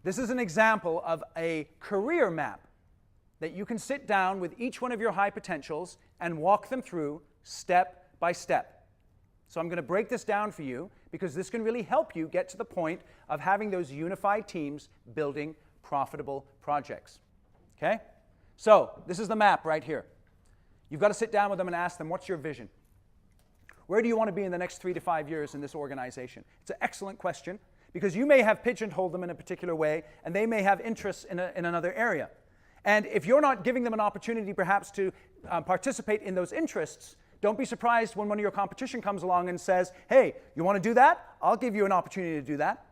This is an example of a career map that you can sit down with each one of your high potentials and walk them through step by step. So I'm going to break this down for you because this can really help you get to the point of having those unified teams building profitable projects. Okay? So this is the map right here. You've got to sit down with them and ask them, what's your vision? Where do you want to be in the next 3 to 5 years in this organization? It's an excellent question because you may have pigeonholed them in a particular way and they may have interests in another area. And if you're not giving them an opportunity perhaps to participate in those interests, don't be surprised when one of your competition comes along and says, hey, you want to do that? I'll give you an opportunity to do that.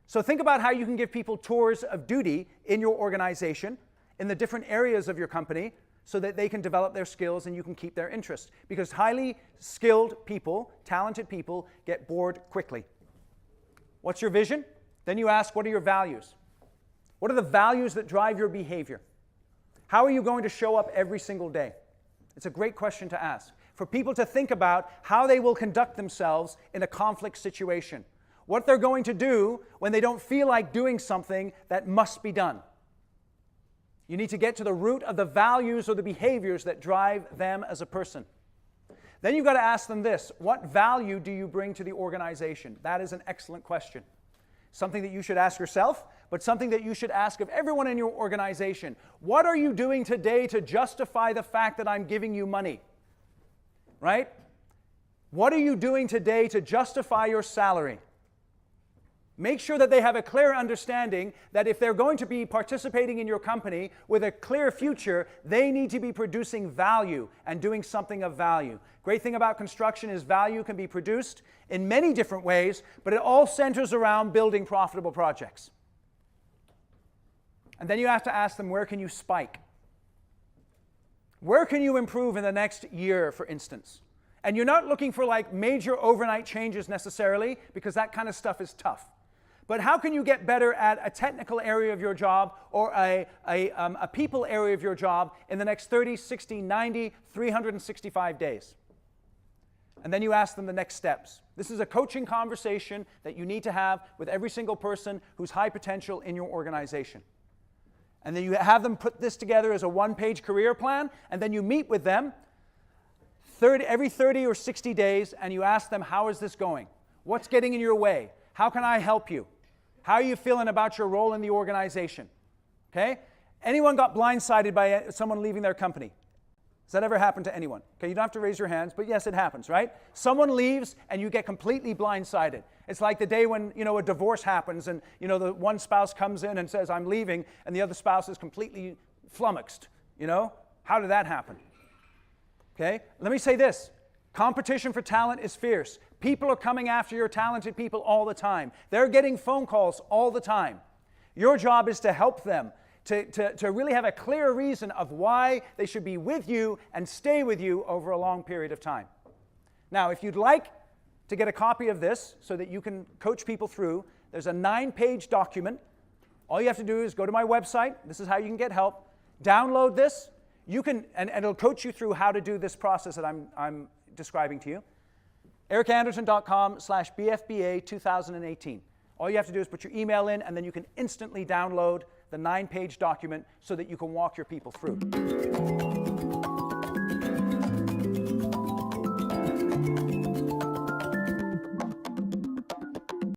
So think about how you can give people tours of duty in your organization, in the different areas of your company, so that they can develop their skills and you can keep their interest. Because highly skilled people, talented people, get bored quickly. What's your vision? Then you ask, what are your values? What are the values that drive your behavior? How are you going to show up every single day? It's a great question to ask. For people to think about how they will conduct themselves in a conflict situation. What they're going to do when they don't feel like doing something that must be done. You need to get to the root of the values or the behaviors that drive them as a person. Then you've got to ask them this, what value do you bring to the organization? That is an excellent question. Something that you should ask yourself, but something that you should ask of everyone in your organization. What are you doing today to justify the fact that I'm giving you money? Right? What are you doing today to justify your salary? Make sure that they have a clear understanding that if they're going to be participating in your company with a clear future, they need to be producing value and doing something of value. Great thing about construction is value can be produced in many different ways, but it all centers around building profitable projects. And then you have to ask them, where can you spike? Where can you improve in the next year, for instance? And you're not looking for like major overnight changes necessarily, because that kind of stuff is tough. But how can you get better at a technical area of your job or a people area of your job in the next 30, 60, 90, 365 days? And then you ask them the next steps. This is a coaching conversation that you need to have with every single person who's high potential in your organization. And then you have them put this together as a one-page career plan, and then you meet with them every 30 or 60 days, and you ask them, how is this going? What's getting in your way? How can I help you? How are you feeling about your role in the organization? Okay? Anyone got blindsided by someone leaving their company? Has that ever happened to anyone? Okay, you don't have to raise your hands, but yes, it happens, right? Someone leaves and you get completely blindsided. It's like the day when, a divorce happens and, the one spouse comes in and says, I'm leaving, and the other spouse is completely flummoxed, How did that happen? Okay, let me say this. Competition for talent is fierce. People are coming after your talented people all the time. They're getting phone calls all the time. Your job is to help them, to really have a clear reason of why they should be with you and stay with you over a long period of time. Now, if you'd like to get a copy of this so that you can coach people through, there's a 9-page document. All you have to do is go to my website. This is how you can get help. Download this. You can, and it'll coach you through how to do this process that I'm describing to you. ericanderton.com/BFBA 2018. All you have to do is put your email in, and then you can instantly download the 9-page document so that you can walk your people through.